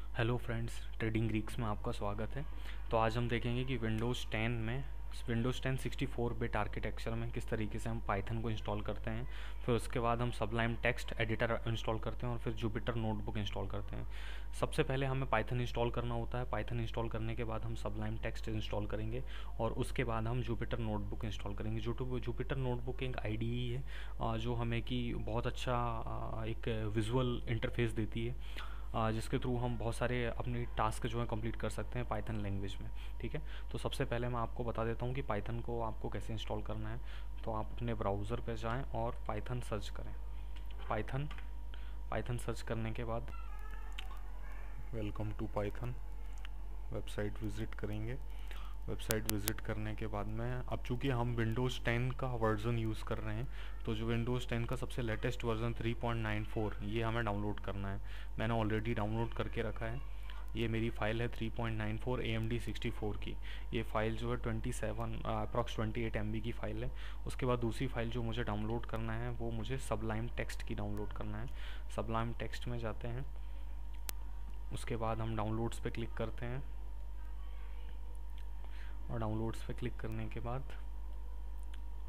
Hello friends, trading Greeks में आपका स्वागत है। तो आज हम देखेंगे कि विंडोज़ 10 64 बिट आर्किटेक्चर में किस तरीके से हम पाइथन को इंस्टॉल करते हैं। फिर उसके बाद हम सबलाइम टेक्स्ट एडिटर इंस्टॉल करते हैं और फिर जुपिटर नोटबुक इंस्टॉल करते हैं। सबसे पहले हमें पाइथन इंस्टॉल करना होता है। पाइथन इंस्टॉल करने के बाद हम सबलाइम टेक्स्ट इंस्टॉल करेंगे और उसके बाद हम जुपिटर नोटबुक इंस्टॉल करेंगे। जुपिटर नोटबुक एक आईडीई है जो हमें कि बहुत अच्छा एक विजुअल इंटरफेस देती है, जिसके थ्रू हम बहुत सारे अपनी टास्क जो है कंप्लीट कर सकते हैं पाइथन लैंग्वेज में। ठीक है, तो सबसे पहले मैं आपको बता देता हूँ कि पाइथन को आपको कैसे इंस्टॉल करना है। तो आप अपने ब्राउज़र पे जाएं और पाइथन सर्च करें। पाइथन पाइथन सर्च करने के बाद welcome to Python website visit करेंगे। वेबसाइट विज़िट करने के बाद में अब चूँकि हम विंडोज़ 10 का वर्ज़न यूज़ कर रहे हैं, तो जो विंडोज़ 10 का सबसे लेटेस्ट वर्ज़न 3.94 ये हमें डाउनलोड करना है। मैंने ऑलरेडी डाउनलोड करके रखा है। ये मेरी फ़ाइल है 3.94 AMD 64 की। ये फ़ाइल जो है 28 MB की फ़ाइल है। उसके बाद दूसरी फ़ाइल जो मुझे डाउनलोड करना है वो मुझे सबलाइम टेक्स्ट की डाउनलोड करना है। सबलाइम टेक्स्ट में जाते हैं, उसके बाद हम डाउनलोड्स पे क्लिक करते हैं और डाउनलोड्स पे क्लिक करने के बाद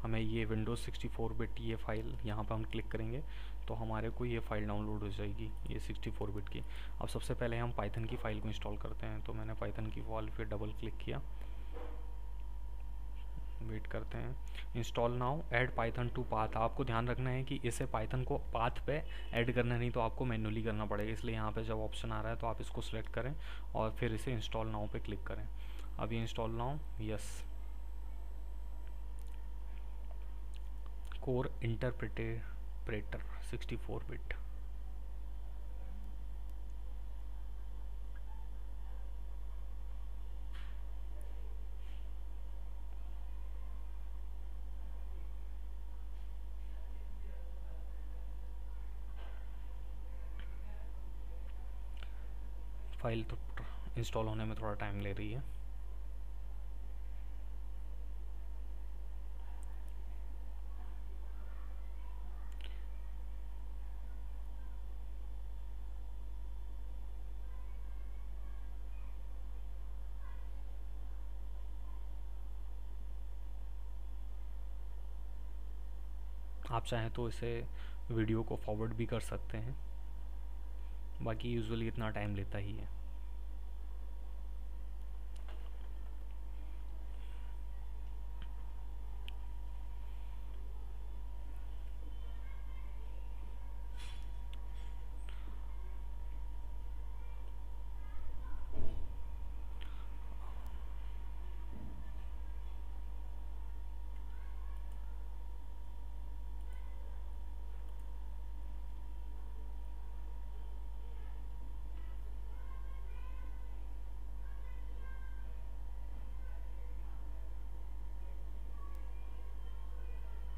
हमें ये विंडोज़ 64 बिट ये फ़ाइल यहाँ पर हम क्लिक करेंगे तो हमारे को ये फ़ाइल डाउनलोड हो जाएगी, ये 64 बिट की। अब सबसे पहले हम पाइथन की फ़ाइल को इंस्टॉल करते हैं। तो मैंने पाइथन की फाइल पे डबल क्लिक किया, वेट करते हैं। Install now add Python to path. आपको ध्यान रखना है कि इसे पाइथन को पाथ पे ऐड करना नहीं तो आपको मैन्युअली करना पड़ेगा, इसलिए यहाँ पे जब ऑप्शन आ रहा है तो आप इसको सिलेक्ट करें और फिर इसे इंस्टॉल नाउ पे क्लिक करें। अब ये install now, yes. Core interpreter 64 bit. File तो इंस्टॉल होने में थोड़ा टाइम ले रही है। आप चाहें तो इसे वीडियो को फॉरवर्ड भी कर सकते हैं, बाकी यूजुअली इतना टाइम लेता ही है।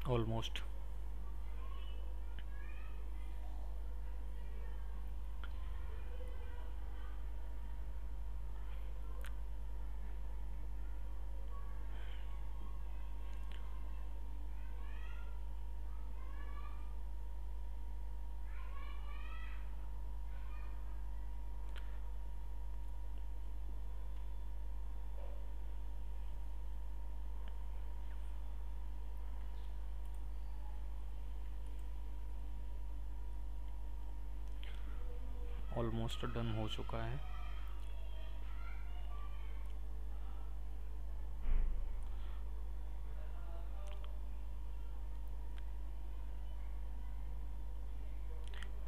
ऑलमोस्ट ऑलमोस्ट डन हो चुका है।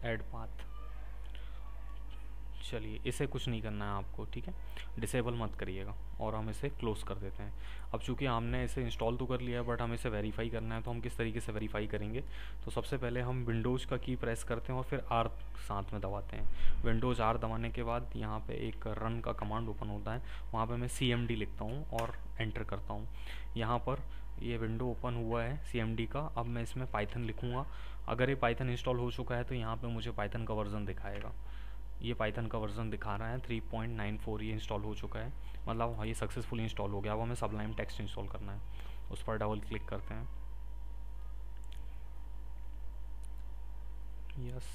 ऐड पाथ, चलिए इसे कुछ नहीं करना है आपको, ठीक है। डिसेबल मत करिएगा और हम इसे क्लोज़ कर देते हैं। अब चूंकि हमने इसे इंस्टॉल तो कर लिया है बट हमें इसे वेरीफाई करना है, तो हम किस तरीके से वेरीफाई करेंगे। तो सबसे पहले हम विंडोज़ का की प्रेस करते हैं और फिर आर साथ में दबाते हैं। विंडोज़ आर दबाने के बाद यहाँ पे एक रन का कमांड ओपन होता है, वहाँ पे मैं CMD लिखता हूँ और एंटर करता हूँ। यहाँ पर ये विंडो ओपन हुआ है CMD का। अब मैं इसमें पाइथन लिखूँगा। अगर ये पाइथन इंस्टॉल हो चुका है तो यहाँ पे मुझे पाइथन का वर्जन दिखाएगा। ये पाइथन का वर्जन दिखा रहा है 3.94, ये इंस्टॉल हो चुका है, मतलब हाँ ये सक्सेसफुली इंस्टॉल हो गया। अब हमें सबलाइम टेक्स्ट इंस्टॉल करना है, उस पर डबल क्लिक करते हैं, यस,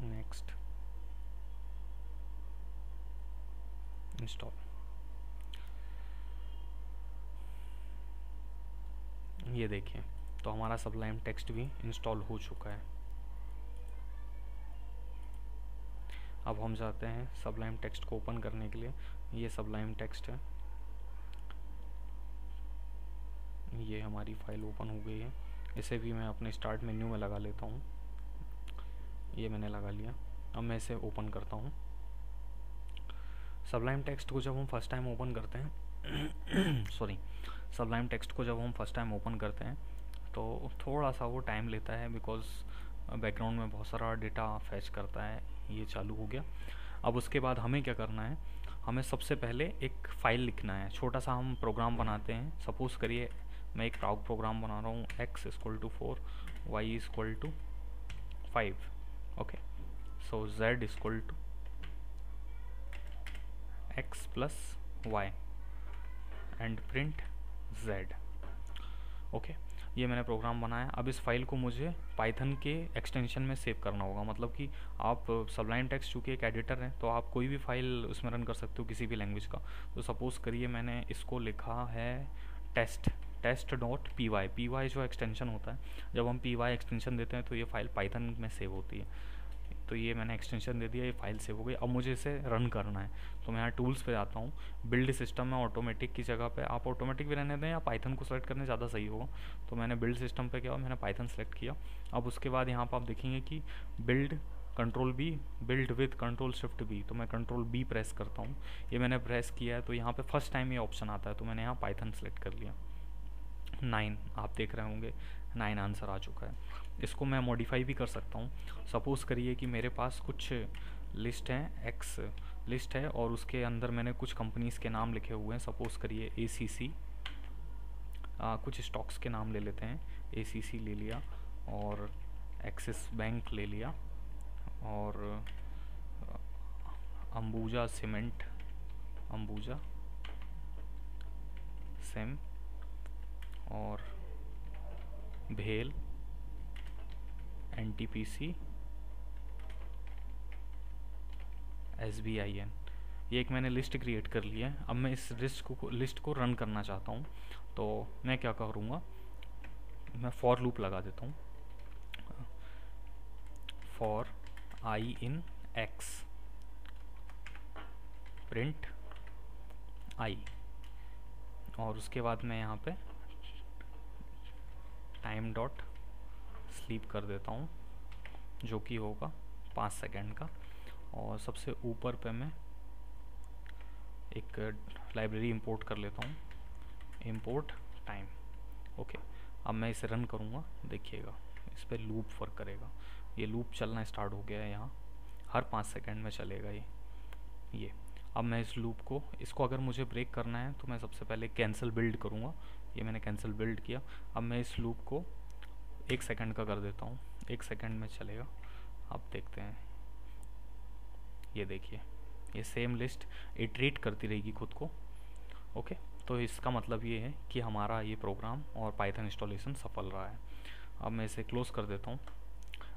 नेक्स्ट। Text install. ये देखिए, तो हमारा सबलाइम टेक्स्ट भी इंस्टॉल हो चुका है। अब हम जाते हैं सबलाइम टेक्स्ट को ओपन करने के लिए। ये सबलाइम टेक्स्ट है, ये हमारी फाइल ओपन हो गई है। इसे भी मैं अपने स्टार्ट मेन्यू में लगा लेता हूँ। ये मैंने लगा लिया। अब मैं इसे ओपन करता हूँ। सबलाइम टेक्स्ट को जब हम फर्स्ट टाइम ओपन करते हैं सॉरी, सबलाइम टेक्स्ट को जब हम फर्स्ट टाइम ओपन करते हैं तो थोड़ा सा वो टाइम लेता है, बिकॉज बैकग्राउंड में बहुत सारा डेटा फैच करता है। ये चालू हो गया। अब उसके बाद हमें क्या करना है, हमें सबसे पहले एक फ़ाइल लिखना है। छोटा सा हम प्रोग्राम बनाते हैं। सपोज़ करिए मैं एक प्रोग्राम बना रहा हूँ, x = 4, y = 5, okay. So z = x + y and print z, okay. ये मैंने प्रोग्राम बनाया। अब इस फाइल को मुझे पाइथन के एक्सटेंशन में सेव करना होगा। मतलब कि आप सबलाइम टेक्स्ट चूँकि एक एडिटर है तो आप कोई भी फाइल उसमें रन कर सकते हो किसी भी लैंग्वेज का। तो सपोज़ करिए मैंने इसको लिखा है test.py। py जो एक्सटेंशन होता है, जब हम py एक्सटेंशन देते हैं तो ये फाइल पाइथन में सेव होती है। तो ये मैंने एक्सटेंशन दे दिया, ये फाइल सेव हो गई। अब मुझे इसे रन करना है, तो मैं यहाँ टूल्स पे जाता हूँ। बिल्ड सिस्टम में ऑटोमेटिक की जगह पे आप ऑटोमेटिक भी रहने दें या पाइथन को सेलेक्ट करने ज़्यादा सही होगा। तो मैंने बिल्ड सिस्टम पे किया और मैंने पाइथन सेलेक्ट किया। अब उसके बाद यहाँ पर आप देखेंगे कि build Ctrl+B, build with Ctrl+Shift+B। तो मैं Ctrl+B प्रेस करता हूँ। ये मैंने प्रेस किया है तो यहाँ पे फर्स्ट टाइम ये ऑप्शन आता है, तो मैंने यहाँ पाइथन सेलेक्ट कर लिया। 9 आप देख रहे होंगे, 9 आंसर आ चुका है। इसको मैं मॉडिफाई भी कर सकता हूँ। सपोज़ करिए कि मेरे पास कुछ लिस्ट हैं, एक्स लिस्ट है और उसके अंदर मैंने कुछ कंपनीज़ के नाम लिखे हुए हैं। सपोज़ करिए ACC, कुछ स्टॉक्स के नाम ले लेते हैं। ACC ले लिया और एक्सिस बैंक ले लिया और अंबुजा सीमेंट, अंबुजा सेम और भेल, NTPC, SBIN। ये एक मैंने लिस्ट क्रिएट कर ली है। अब मैं इस लिस्ट को रन करना चाहता हूँ, तो मैं क्या करूँगा, मैं फॉर लूप लगा देता हूँ। For I in X print I, और उसके बाद मैं यहाँ पे टाइम डॉट स्लीप कर देता हूँ, जो कि होगा 5 सेकेंड का। और सबसे ऊपर पे मैं एक लाइब्रेरी इंपोर्ट कर लेता हूँ, इंपोर्ट टाइम, ओके। अब मैं इसे रन करूँगा, देखिएगा इस पर लूप वर्क करेगा। ये लूप चलना स्टार्ट हो गया है, यहाँ हर 5 सेकेंड में चलेगा ये। अब मैं इस लूप को, इसको अगर मुझे ब्रेक करना है तो मैं सबसे पहले कैंसिल बिल्ड करूँगा। ये मैंने कैंसिल बिल्ड किया। अब मैं इस लूप को 1 सेकेंड का कर देता हूँ, 1 सेकेंड में चलेगा। आप देखते हैं, ये देखिए ये सेम लिस्ट इटरेट करती रहेगी खुद को, ओके। तो इसका मतलब ये है कि हमारा ये प्रोग्राम और पाइथन इंस्टॉलेशन सफल रहा है। अब मैं इसे क्लोज कर देता हूँ।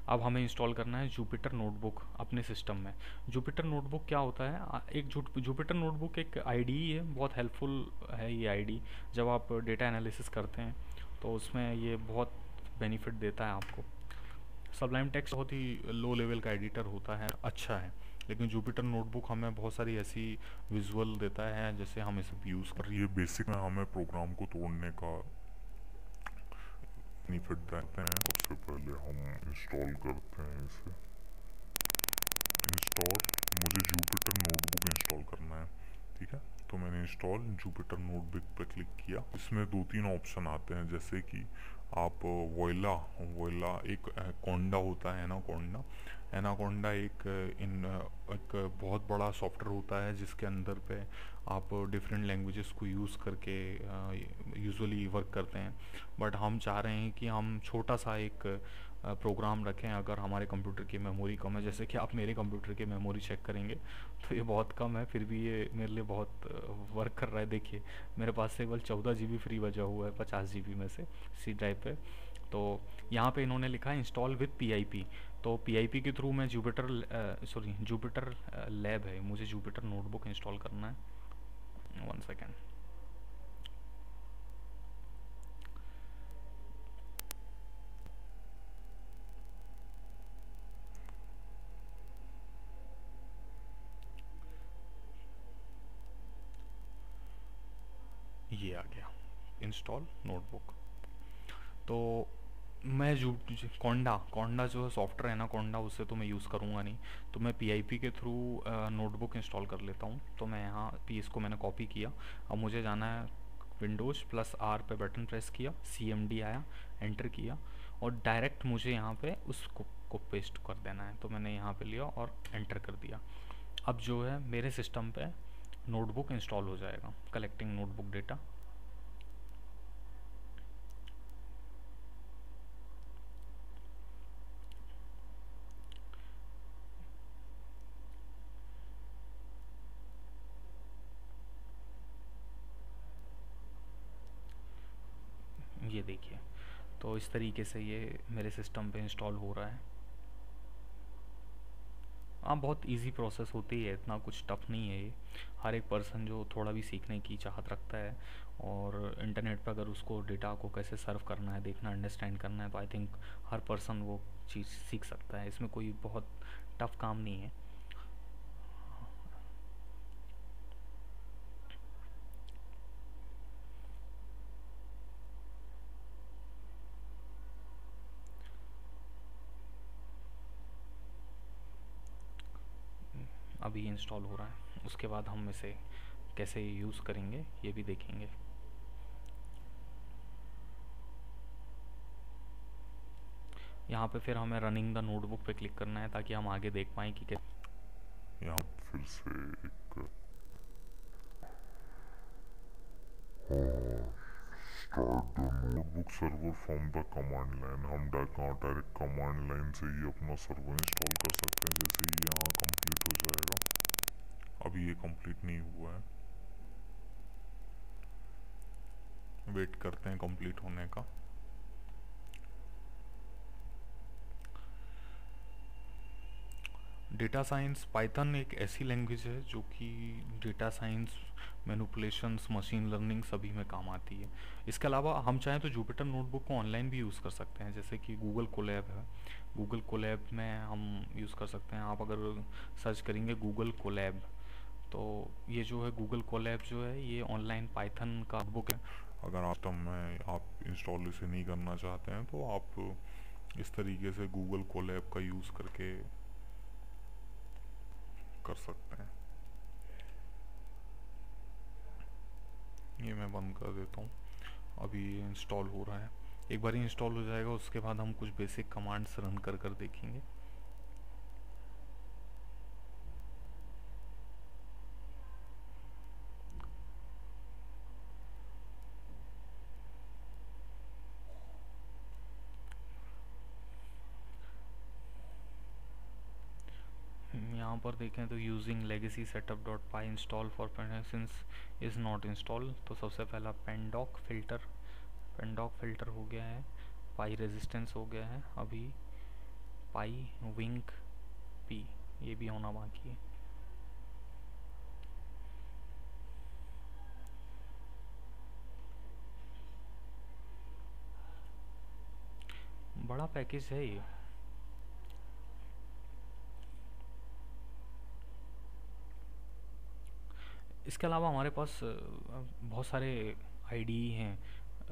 अब हमें इंस्टॉल करना है जुपिटर नोटबुक अपने सिस्टम में। जुपिटर नोटबुक क्या होता है, एक जुपिटर नोटबुक एक IDE है, बहुत हेल्पफुल है ये IDE। जब आप डेटा एनालिसिस करते हैं तो उसमें ये बहुत बेनिफिट देता है आपको। सबलाइम टेक्स्ट बहुत ही लो लेवल का एडिटर होता है, अच्छा है, लेकिन जुपिटर नोटबुक हमें बहुत सारी ऐसी विजुअल देता है जैसे हम इसे यूज़ कर, ये बेसिक में हमें प्रोग्राम को तोड़ने का बेनिफिट देते हैं। सबसे पहले हम इंस्टॉल करते हैं इसे। इंस्टॉल, मुझे जुपिटर नोटबुक इंस्टॉल करना है, ठीक है। तो मैंने इंस्टॉल जुपिटर नोटबुक पर क्लिक किया। इसमें 2-3 ऑप्शन आते हैं, जैसे कि आप वोयला एक कोंडा होता है, एनाकोंडा एक बहुत बड़ा सॉफ्टवेयर होता है जिसके अंदर पे आप डिफरेंट लैंग्वेजेस को यूज़ करके यूजुअली वर्क करते हैं। बट हम चाह रहे हैं कि हम छोटा सा एक प्रोग्राम रखें। अगर हमारे कंप्यूटर की मेमोरी कम है, जैसे कि आप मेरे कंप्यूटर की मेमोरी चेक करेंगे तो ये बहुत कम है, फिर भी ये मेरे लिए बहुत वर्क कर रहा है। देखिए मेरे पास से केवल 14 GB फ्री बचा हुआ है 50 GB में से C ड्राइव पे। तो यहाँ पे इन्होंने लिखा है इंस्टॉल विथ PIP। तो PIP के थ्रू मैं जुपिटर लैब है, मुझे जुपिटर नोटबुक इंस्टॉल करना है। 1 सेकेंड। ये आ गया इंस्टॉल नोटबुक। तो मैं कोंडा जो सॉफ्टवेयर है ना, कोंडा, उससे तो मैं यूज़ करूँगा नहीं। तो मैं PIP के थ्रू नोटबुक इंस्टॉल कर लेता हूँ। तो मैं यहाँ इसको मैंने कॉपी किया। अब मुझे जाना है विंडोज़ +R पे बटन प्रेस किया, CMD आया, एंटर किया, और डायरेक्ट मुझे यहाँ पे उसको पेस्ट कर देना है। तो मैंने यहाँ पे लिया और एंटर कर दिया। अब जो है मेरे सिस्टम पे नोटबुक इंस्टॉल हो जाएगा, कलेक्टिंग नोटबुक डेटा। ये देखिए, तो इस तरीके से ये मेरे सिस्टम पे इंस्टॉल हो रहा है। हाँ, बहुत इजी प्रोसेस होती है, इतना कुछ टफ नहीं है ये। हर एक पर्सन जो थोड़ा भी सीखने की चाहत रखता है और इंटरनेट पर अगर उसको डेटा को कैसे सर्व करना है, देखना, अंडरस्टैंड करना है, तो आई थिंक हर पर्सन वो चीज़ सीख सकता है। इसमें कोई बहुत टफ काम नहीं है। अभी इंस्टॉल हो रहा है, उसके बाद हम इसे कैसे यूज़ करेंगे ये भी देखेंगे। यहाँ पे फिर हमें रनिंग द नोटबुक पे क्लिक करना है ताकि हम आगे देख पाएँ कि कैसे। यहाँ फिर से एक start the notebook server from the command line. हम डायरेक्ट कमांड लाइन से ही अपना सर्वर इंस्टॉल कर सकते हैं। जैसे ही यहाँ कंप्लीट हो जाएगा, अभी ये कंप्लीट नहीं हुआ है, वेट करते हैं कंप्लीट होने का। डेटा साइंस पाइथन एक ऐसी लैंग्वेज है जो कि data science, manipulations, machine learning सभी में काम आती है। इसके अलावा हम चाहें तो जुपिटर नोटबुक को ऑनलाइन भी यूज़ कर सकते हैं, जैसे कि गूगल कोलैब है। गूगल कोलैब में हम यूज़ कर सकते हैं। आप अगर सर्च करेंगे गूगल कोलैब, तो ये जो है गूगल कोलैब जो है ये ऑनलाइन पाइथन का बुक है। अगर आप इंस्टॉल इसे नहीं करना चाहते हैं तो आप इस तरीके से गूगल कोलैब का यूज़ करके कर सकते हैं। ये मैं बंद कर देता हूँ। अभी इंस्टॉल हो रहा है। एक बार ही इंस्टॉल हो जाएगा, उसके बाद हम कुछ बेसिक कमांड्स रन कर देखेंगे। यहाँ पर देखें तो using legacy setup dot pi install for since is not install. तो सबसे पहला पेनडॉक फिल्टर हो गया है, पाई रेजिस्टेंस हो गया है, अभी पाई विंक पी ये भी होना बाकी है। बड़ा पैकेज है ये। इसके अलावा हमारे पास बहुत सारे IDE हैं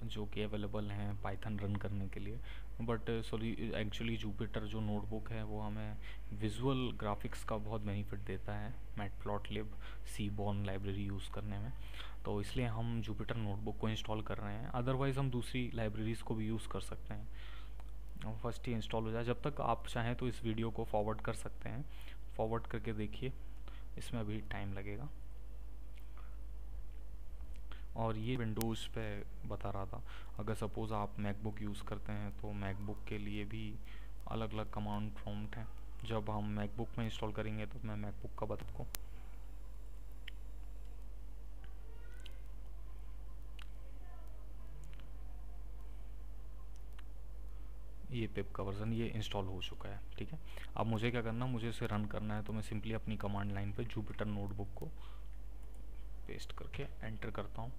जो कि अवेलेबल हैं पाइथन रन करने के लिए। बट एक्चुअली जुपिटर जो नोटबुक है वो हमें विजुअल ग्राफिक्स का बहुत बेनिफिट देता है मैटप्लॉटलिब, सीबॉर्न लाइब्रेरी यूज़ करने में। तो इसलिए हम जुपिटर नोटबुक को इंस्टॉल कर रहे हैं। अदरवाइज़ हम दूसरी लाइब्रेरीज़ को भी यूज़ कर सकते हैं। फर्स्ट ही इंस्टॉल हो जाए, जब तक आप चाहें तो इस वीडियो को फॉरवर्ड कर सकते हैं। फॉरवर्ड करके देखिए, इसमें अभी टाइम लगेगा। और ये विंडोज़ पे बता रहा था। अगर सपोज़ आप मैकबुक यूज़ करते हैं तो मैकबुक के लिए भी अलग अलग कमांड प्रॉम्प्ट हैं। जब हम मैकबुक में इंस्टॉल करेंगे तो मैं मैकबुक का बता को ये पिप का वर्जन ये इंस्टॉल हो चुका है। ठीक है, अब मुझे क्या करना, मुझे इसे रन करना है, तो मैं सिंपली अपनी कमांड लाइन पे जुपिटर नोटबुक को पेस्ट करके एंटर करता हूँ।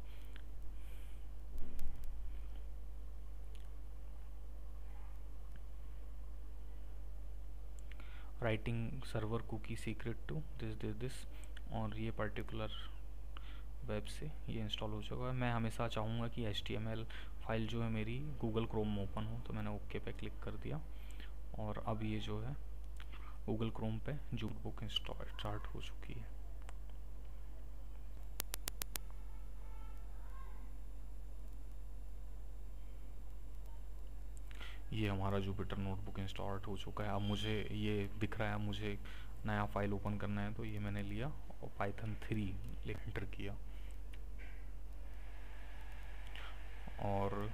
Writing server cookie secret to this और ये पर्टिकुलर वेब से ये इंस्टॉल हो चुका है। मैं हमेशा चाहूँगा कि HTML फाइल जो है मेरी गूगल क्रोम में ओपन हो, तो मैंने ओके पे क्लिक कर दिया और अब ये जो है गूगल क्रोम पे जुटबुक इंस्टॉल स्टार्ट हो चुकी है। ये हमारा जुपिटर नोटबुक इंस्टॉल हो चुका है। अब मुझे ये दिख रहा है, मुझे नया फाइल ओपन करना है, तो ये मैंने लिया और पाइथन 3 एंटर किया और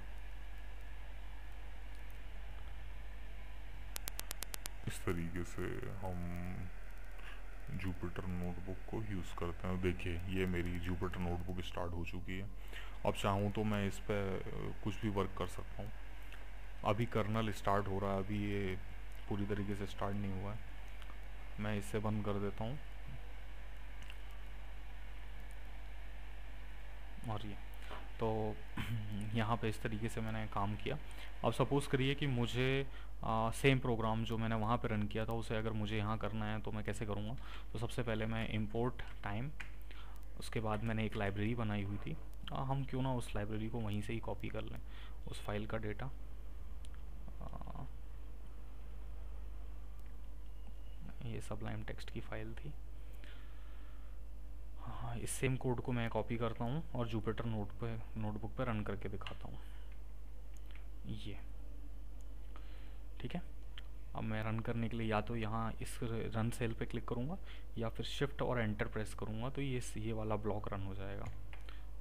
इस तरीके से हम जुपिटर नोटबुक को यूज़ करते हैं। देखिए ये मेरी जुपिटर नोटबुक स्टार्ट हो चुकी है। अब चाहूँ तो मैं इस पर कुछ भी वर्क कर सकता हूँ। अभी कर्नल स्टार्ट हो रहा है, अभी ये पूरी तरीके से स्टार्ट नहीं हुआ है। मैं इसे बंद कर देता हूँ और ये तो यहाँ पे इस तरीके से मैंने काम किया। अब सपोज़ करिए कि मुझे सेम प्रोग्राम जो मैंने वहाँ पे रन किया था उसे अगर मुझे यहाँ करना है, तो मैं कैसे करूँगा। तो सबसे पहले मैं इंपोर्ट टाइम, उसके बाद मैंने एक लाइब्रेरी बनाई हुई थी, हम क्यों ना उस लाइब्रेरी को वहीं से ही कॉपी कर लें, उस फाइल का डेटा। ये सबलाइम टेक्स्ट की फ़ाइल थी। हाँ, इस सेम कोड को मैं कॉपी करता हूँ और जुपिटर नोटबुक पे रन करके दिखाता हूँ। ये ठीक है। अब मैं रन करने के लिए या तो यहाँ इस रन सेल पे क्लिक करूँगा या फिर शिफ्ट और एंटर प्रेस करूँगा, तो ये वाला ब्लॉक रन हो जाएगा।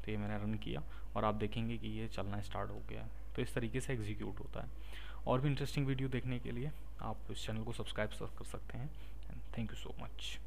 तो ये मैंने रन किया और आप देखेंगे कि ये चलना स्टार्ट हो गया है। तो इस तरीके से एग्जीक्यूट होता है। और भी इंटरेस्टिंग वीडियो देखने के लिए आप इस चैनल को सब्सक्राइब कर सकते हैं। Thank you so much.